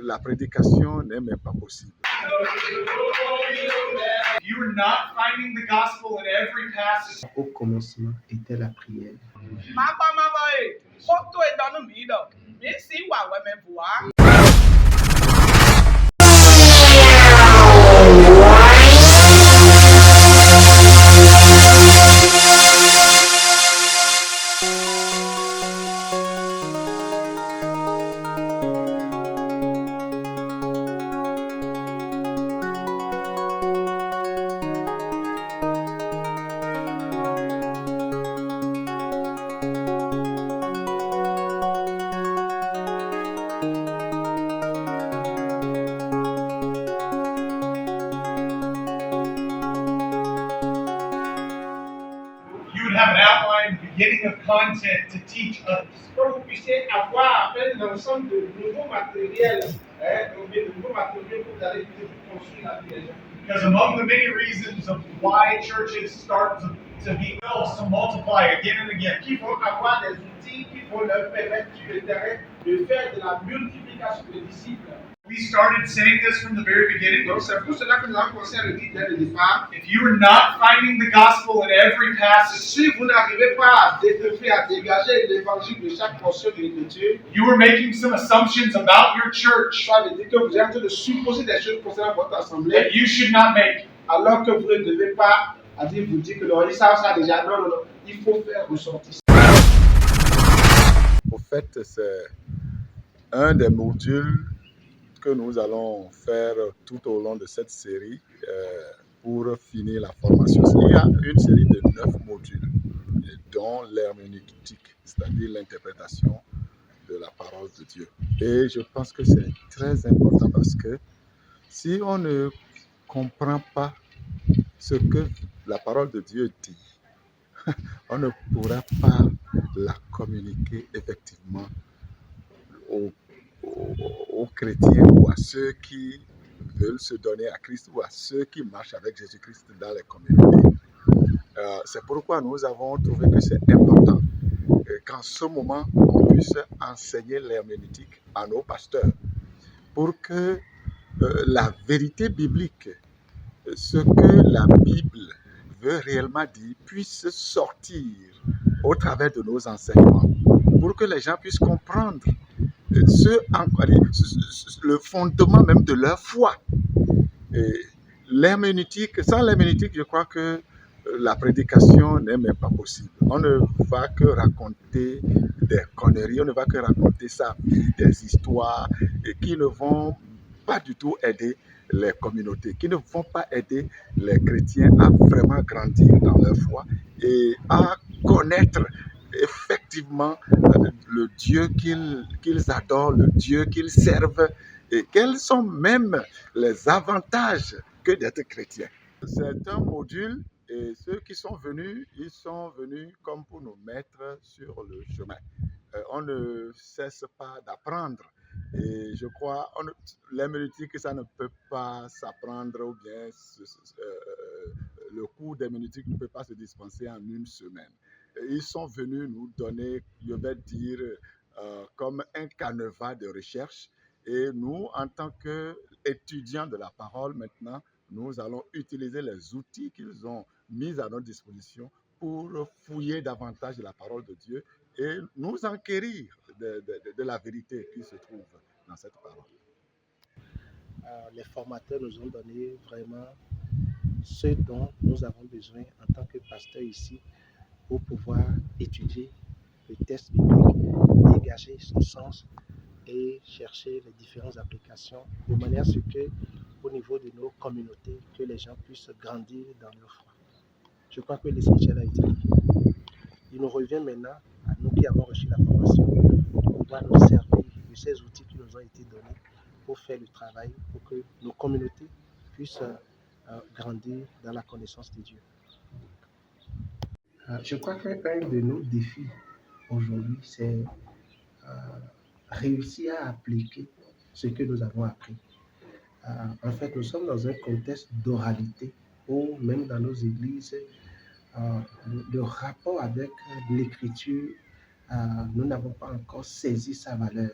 la prédication n'est même pas possible. You're not finding the gospel in every passage. Au commencement était la prière. You would have an outline, beginning of content to teach others. Que vous puissiez avoir un ensemble de nouveaux matériels, de nouveaux matériels pour aller construire la vie des gens. Because among the many reasons of why churches start to be built, to multiply again and again, Qui vont avoir des outils qui vont leur permettre sur le terrain de faire de la multiplication de disciples. we started saying this from the very beginning. Donc c'est pour cela que nous avons commencé à le dire dès le départ. If you are not finding the gospel in every passage, Si vous n'arrivez pas à développer, à dégager l'évangile de chaque portion de l'écriture, you are making some assumptions about your church ça veut dire que vous êtes en train de supposer des choses concernant votre assemblée, that you should not make. alors que vous ne devez pas vous dire que non, ils savent ça déjà. Non, non, non. Il faut faire ressortir. Au fait, c'est un des modules que nous allons faire tout au long de cette série pour finir la formation. Il y a une série de 9 modules, dont l'herméneutique, c'est-à-dire l'interprétation de la parole de Dieu. Et je pense que c'est très important parce que si on ne comprend pas ce que la parole de Dieu dit, on ne pourra pas la communiquer effectivement aux chrétiens ou à ceux qui veulent se donner à Christ ou à ceux qui marchent avec Jésus-Christ dans les communautés. C'est pourquoi nous avons trouvé que c'est important qu'en ce moment, on puisse enseigner l'herméneutique à nos pasteurs pour que la vérité biblique, ce que la Bible veut réellement dire, puisse sortir au travers de nos enseignements, pour que les gens puissent comprendre le fondement même de leur foi. L'herméneutique, sans l'herméneutique, je crois que la prédication n'est même pas possible. On ne va que raconter des conneries, on ne va que raconter sa vie, des histoires qui ne vont pas du tout aider les communautés, qui ne vont pas aider les chrétiens à vraiment grandir dans leur foi et à connaître effectivement le Dieu qu'ils adorent, le Dieu qu'ils servent, et quels sont même les avantages que d'être chrétien. C'est un module et ceux qui sont venus, ils sont venus comme pour nous mettre sur le chemin. On ne cesse pas d'apprendre. Et je crois, l'herméneutique, ça ne peut pas s'apprendre, ou bien le cours d'herméneutique ne peut pas se dispenser en une semaine. Ils sont venus nous donner, je vais dire, comme un canevas de recherche. Et nous, en tant qu'étudiants de la parole maintenant, nous allons utiliser les outils qu'ils ont mis à notre disposition pour fouiller davantage la parole de Dieu et nous enquérir de la vérité qui se trouve dans cette parole. Les formateurs nous ont donné vraiment ce dont nous avons besoin en tant que pasteur ici pour pouvoir étudier le texte biblique, dégager son sens et chercher les différentes applications de manière à ce que, au niveau de nos communautés, que les gens puissent grandir dans leur foi. Je crois que l'essentiel a été dit. Il nous revient maintenant, à nous qui avons reçu la formation, de pouvoir nous servir de ces outils qui nous ont été donnés pour faire le travail, pour que nos communautés puissent grandir dans la connaissance de Dieu. Je crois qu'un de nos défis aujourd'hui, c'est réussir à appliquer ce que nous avons appris. En fait, nous sommes dans un contexte d'oralité où même dans nos églises, le rapport avec l'écriture, nous n'avons pas encore saisi sa valeur.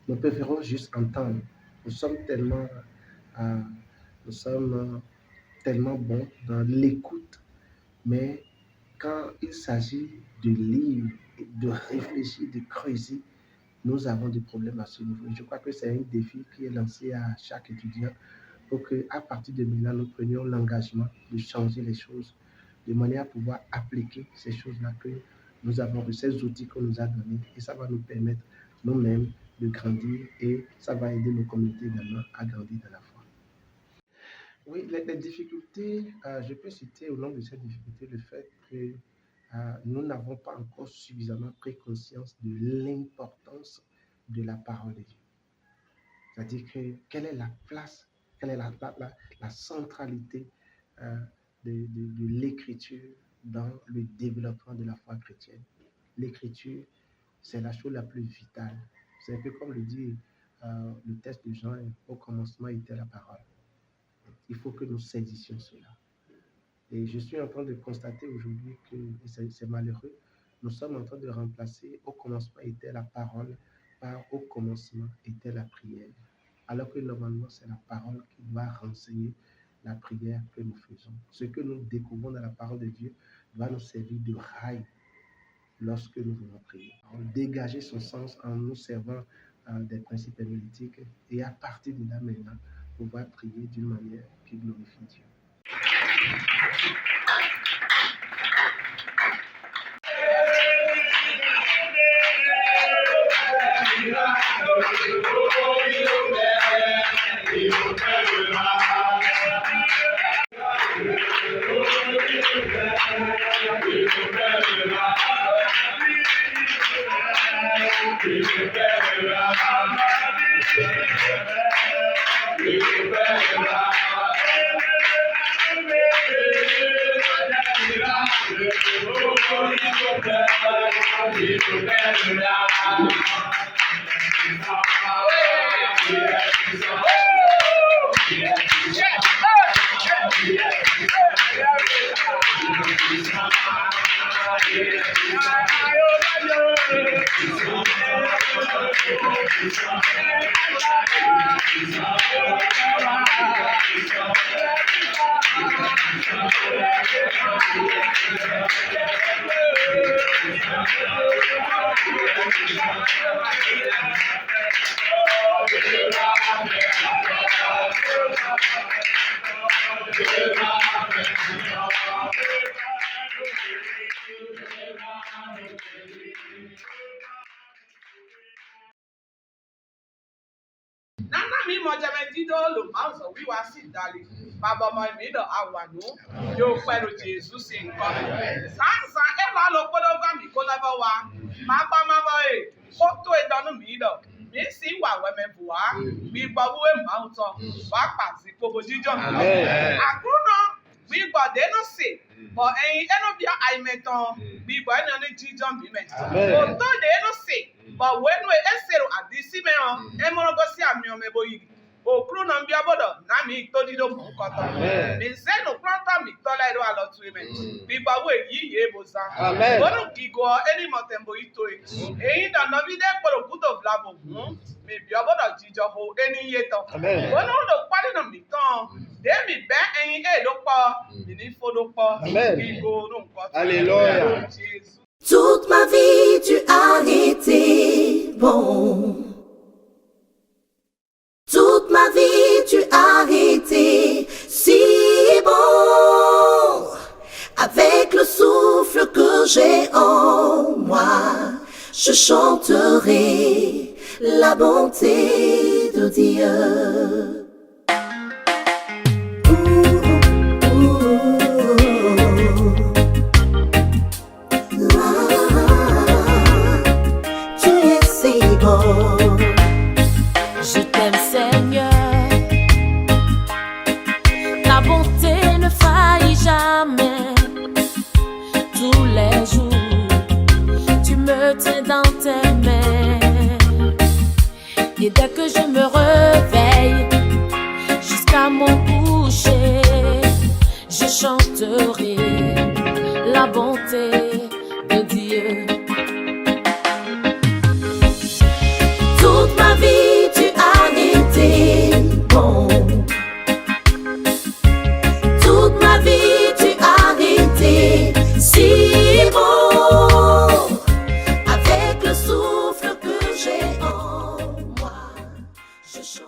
Nous préférons juste entendre. Nous sommes tellement, euh, nous sommes tellement bons dans l'écoute, mais quand il s'agit de lire, de réfléchir, de creuser, nous avons des problèmes à ce niveau. Je crois que c'est un défi qui est lancé à chaque étudiant pour qu'à partir de maintenant, nous prenions l'engagement de changer les choses de manière à pouvoir appliquer ces choses-là que nous avons reçues, ces outils qu'on nous a donnés, et ça va nous permettre nous-mêmes de grandir et ça va aider nos communautés également à grandir dans la foi. Oui, les difficultés, je peux citer au nom de ces difficultés le fait que nous n'avons pas encore suffisamment pris conscience de l'importance de la parole de Dieu. C'est-à-dire que quelle est la place, quelle est la centralité de l'écriture dans le développement de la foi chrétienne. L'écriture, c'est la chose la plus vitale. C'est un peu comme le dit le texte de Jean, au commencement était la parole. Il faut que nous saisissions cela. Et je suis en train de constater aujourd'hui que, et c'est malheureux, nous sommes en train de remplacer au commencement était la parole par au commencement était la prière. Alors que normalement, c'est la parole qui doit renseigner la prière que nous faisons. Ce que nous découvrons dans la parole de Dieu doit nous servir de rail lorsque nous voulons prier. Dégager son sens en nous servant des principes herméneutiques et à partir de là maintenant, pouvoir prier d'une manière qui glorifie Dieu. Bàbá ọmọ mi lọ àwànú yóò pẹ̀lú Jésù sí nǹkan. Sáǹsà ẹ lọ lọ polówó mi kó lọ́bọ̀ wa. Màá bá máa bọ̀ ẹ̀ kó tó ìdánù mi lọ. Mi sì wà wẹ́mẹ̀ bù wá. Mi gbọ́ wúwé màá ń tán. Wá pàṣẹ gbogbo jíjọ́ mi lọ. Àkúrò mi gbọ́ dénú sí. Bọ̀ ẹyin ẹnu bí àìmẹ̀tàn. Mi gbọ́ ẹnu ní jíjọ́ mi mẹ̀. Kò tó dénú sí. Bọ̀ wẹ́nu ẹ̀ ṣèrò àdísí mẹ́ràn. Ẹ mọ́rọ́gọ́ sí àmì ọmọ ẹbọ yìí. Okru na mbia bodo na mi to dido fun koto mi se no planta mi to la ero alo tu eme bi ba we yi ye boza bonu gigo eni motembo ito eyin da no bi de poro kuto vlabo mi bi obodo jijo ho eni ye to bonu lo pari na mi tan de mi be eyin e lo po mi ni fo lo po gigo no nko Alléluia. Toute ma vie tu as été bon. Toute ma vie tu as été si bon. Avec le souffle que j'ai en moi, je chanterai la bonté de Dieu. Tu es si bon. Je t'aime Seigneur, ta bonté ne faillit jamais. Tous les jours, tu me tiens dans tes mains. Et dès que je me réveille, jusqu'à mon coucher, je chanterai la bonté de Dieu. Toute ma chaud.